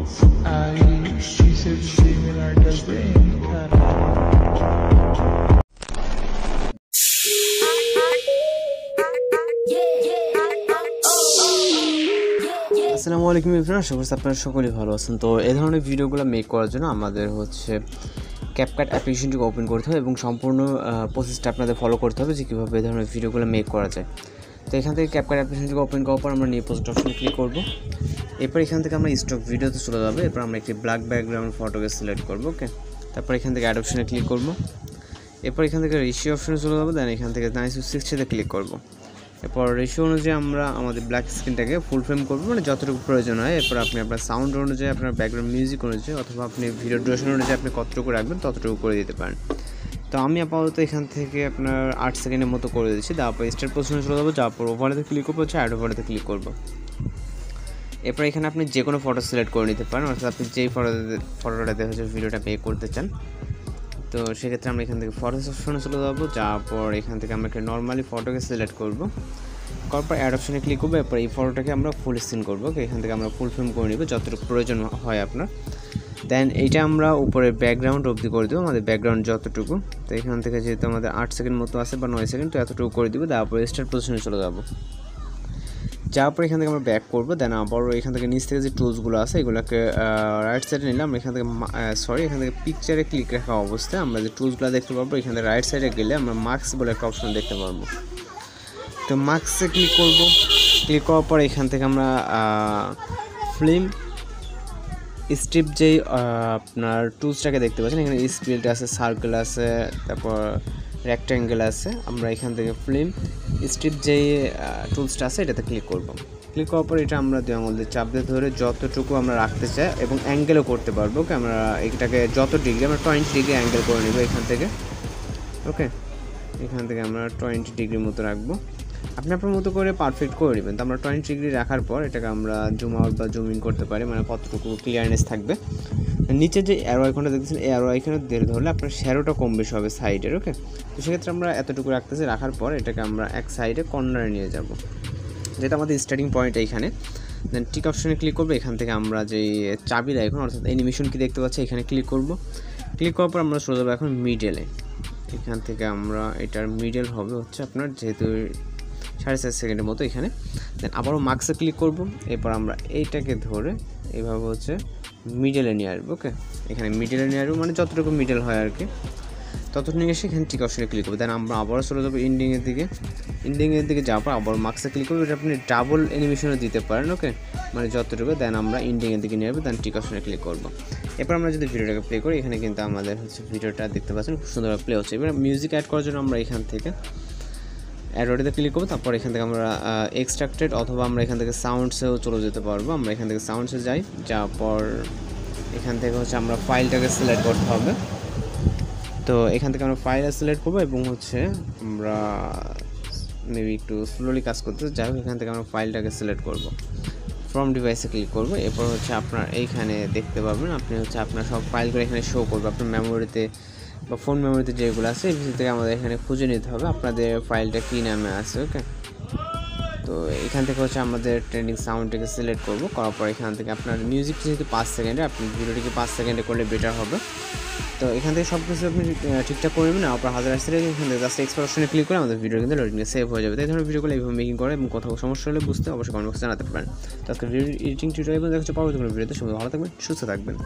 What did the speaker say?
She said she me like a green card. আসসালামু আলাইকুম everyone, আশা করছি আপনারা সকলেই ভালো আছেন। তো এই ধরনের ভিডিওগুলো মেক করার জন্য আমাদের হচ্ছে CapCut অ্যাপ্লিকেশনটিকে ওপেন করতে হবে এবং সম্পূর্ণ প্রসেসটা আপনাদের ফলো করতে হবে যে কীভাবে এই ধরনের ভিডিওগুলো মেক করা যায়। তো এখান থেকে CapCut অ্যাপ্লিকেশনটিকে ওপেন করার পর আমরা নিউ প্রজেক্ট অপশনে ক্লিক করব। এরপর এখান থেকে আমরা স্টক ভিডিওতে চলে যাবো। এরপর আমরা একটি ব্ল্যাক ব্যাকগ্রাউন্ড ফটোকে সিলেক্ট করবো। ওকে, তারপর এখান থেকে অ্যাড অপশনে ক্লিক করব। এরপর এখান থেকে রেশিও অপশনে চলে যাবো। দেন এখান থেকে 9:60 ক্লিক করব। এরপর রেশিও অনুযায়ী আমরা আমাদের ব্ল্যাক স্ক্রিনটাকে ফুল ফ্রেম করবো, মানে যতটুকু প্রয়োজন হয়। এরপর আপনি আপনার সাউন্ড অনুযায়ী, আপনার ব্যাকগ্রাউন্ড মিউজিক অনুযায়ী অথবা আপনি ভিডিও ডিউরেশন অনুযায়ী আপনি কতটুকু রাখবেন ততটুকু করে দিতে পারেন। তো আমি আপাতত এখান থেকে আপনার 8 সেকেন্ডের মতো করে দিচ্ছি। তারপর স্টার্ট পজিশনে চলে যাবো, যাওয়ার পর ওভারেতে ক্লিক করবো, অ্যাড ওভারেতে ক্লিক করবো। এরপর এখানে আপনি যে কোনো ফটো সিলেক্ট করে নিতে পারেন, অর্থাৎ আপনি যেই ফটোটাতে হচ্ছে ভিডিওটা পে করতে চান। তো সেক্ষেত্রে আমরা এখান থেকে ফটো অপশনে চলে যাবো, যাওয়ার পর এখান থেকে আমরা একটা নর্মালি ফটোকে সিলেক্ট করবো। করার পর অ্যাড অপশনে ক্লিক করবো। এরপর এই ফটোটাকে আমরা ফুল স্ক্রিন করবো। এখান থেকে আমরা ফুল ফ্রেম করে নেবো যতটুকু প্রয়োজন হয় আপনার। দেন এইটা আমরা উপরে ব্যাকগ্রাউন্ড অবধি করে দেবো, আমাদের ব্যাকগ্রাউন্ড যতটুকু। তো এখান থেকে যেহেতু আমাদের 8 সেকেন্ড মতো আছে বা 9 সেকেন্ড, তো এতটুকু করে দিব। তারপর স্টার্ট পজিশনে চলে যাবো। যাওয়ার পর এখান থেকে আমরা ব্যাক করবো। দেন আবার এখান থেকে নিচ থেকে যে টুলসগুলো আছে এগুলোকে রাইট সাইডে নিলাম। এখান থেকে এখান থেকে পিকচারে ক্লিক রাখা অবস্থায় আমরা যে টুলসগুলো দেখতে পারবো, এখান থেকে রাইট সাইডে গেলে আমরা মার্কস বলে একটা অপশন দেখতে পারবো। তো মার্কসে ক্লিক করব। ক্লিক করার পর এখান থেকে আমরা ফিল্ম স্ট্রিপ যেই আপনার টুলসটাকে দেখতে পাচ্ছেন, এখানে স্পিড আছে, সার্কেল আছে, তারপর রেক্ট্যাঙ্গেল আছে। আমরা এখান থেকে ফিল্ম স্ট্রিপ যেই টুলসটা আছে এটাতে ক্লিক করব। ক্লিক করার পর এটা আমরা 2 আঙুল দিয়ে চাপ দিয়ে ধরে যতটুকু আমরা রাখতে চাই এবং অ্যাঙ্গেলও করতে পারবো। ওকে, আমরা এটাকে যত ডিগ্রি আমরা 20 ডিগ্রি অ্যাঙ্গেল করে নেব এখান থেকে। ওকে, এখান থেকে আমরা 20 ডিগ্রি মতো রাখবো। আপনি আপনার মতো করে পারফেক্ট করে নেবেন। তো আমরা 20 ডিগ্রি রাখার পর এটাকে আমরা জুম আউট বা জুম ইন করতে পারি, মানে কতটুকু ক্লিয়ারনেস থাকবে। নিচে যে অ্যারো আইকনটা দেখতেছেন, এই অ্যারো আইকনে ধরলে আপনার শ্যাডোটা কম বেশি হবে সাইডের। ওকে, তো সেক্ষেত্রে আমরা এতটুকু রাখতেছি। রাখার পর এটাকে আমরা এক সাইডে কর্নারে নিয়ে যাব, যেটা আমাদের স্টার্টিং পয়েন্ট এইখানে। দেন টিক অপশনে ক্লিক করবো। এখান থেকে আমরা যে চাবির আইকন অর্থাৎ অ্যানিমেশন কি দেখতে পাচ্ছি এখানে ক্লিক করব। ক্লিক করার পর আমরা চলে যাবো এখন মিডলে। এখান থেকে আমরা এটার মিডল হবে হচ্ছে আপনার যেহেতু 4.5 সেকেন্ডের মতো এখানে। দেন আবারও মার্কসে ক্লিক করব। এরপর আমরা এইটাকে ধরে এইভাবে হচ্ছে মিডলে নিয়ে আসবো। ওকে, এখানে মিডলে নিয়ে আসবো, মানে যতটুকু মিডল হয় আর কি ততটুকু নিয়ে এসে এখানে টিক অপশনে ক্লিক করবো। দেন আমরা আবারও চলে যাবো ইন্ডিংয়ের দিকে যাওয়ার পর আবার মার্কসে ক্লিক করবো। এটা আপনি ডাবল অ্যানিমেশনও দিতে পারেন। ওকে, মানে যতটুকু। দেন আমরা ইন্ডিংয়ের দিকে নিয়ে আসবো, দেন টিক অপশনে ক্লিক করবো। এরপর আমরা যদি ভিডিওটাকে প্লে করি, এখানে কিন্তু আমাদের হচ্ছে ভিডিওটা দেখতে পাচ্ছেন খুব সুন্দরভাবে প্লে হচ্ছে। এবার মিউজিক অ্যাড করার জন্য আমরা এখান থেকে অ্যাডোতে ক্লিক করবো। তারপর এখান থেকে আমরা এক্সট্রাক্টেড অথবা আমরা এখান থেকে সাউন্ডসেও চলে যেতে পারবো। আমরা এখান থেকে সাউন্ডসে যাই, যাওয়ার পর এখান থেকে হচ্ছে আমরা ফাইলটাকে সিলেক্ট করতে হবে। তো এখান থেকে আমরা ফাইলটা সিলেক্ট করবো এবং হচ্ছে আমরা মেবি একটু স্লোলি কাজ করতে যাই হোক, এখান থেকে আমরা ফাইলটাকে সিলেক্ট করব। ফ্রম ডিভাইসে ক্লিক করবো। এরপর হচ্ছে আপনার এইখানে দেখতে পাবেন আপনি হচ্ছে আপনার সব ফাইলগুলো এখানে শো করবে আপনার মেমোরিতে বা ফোন মেমোরিতে যেগুলো আছে এই ভিতর থেকে আমাদের এখানে খুঁজে নিতে হবে আপনাদের ফাইলটা কী নামে আছে। ওকে, তো এখান থেকে হচ্ছে আমাদের ট্রেন্ডিং সাউন্ডটাকে সিলেক্ট করবো। করার পর এখান থেকে আপনার মিউজিক যেহেতু 5 সেকেন্ডে, আপনি ভিডিওটিকে 5 সেকেন্ডে করলে বেটার হবে। তো এখান থেকে সব কিছু আপনি ঠিকঠাক করে নেবেন। আপনার 1000 আসলে এখান থেকে জাস্ট এক্সপোর্ট অপশনে ক্লিক করে আমাদের ভিডিও কিন্তু লোডিংয়ে সেভ হয়ে যাবে। তো এই ধরনের ভিডিওগুলো এইভাবে মেকিং করে এবং কোথাও সমস্যা হলে বুঝতে অবশ্যই কমেন্ট বক্সে জানাতে পারেন। তো আজকে ভিডিও এডিটিং টিউটোরিয়াল দেখা হচ্ছে পরবর্তী কোনো ভিডিওতে। সবাই ভালো থাকবেন, সুস্থ থাকবেন।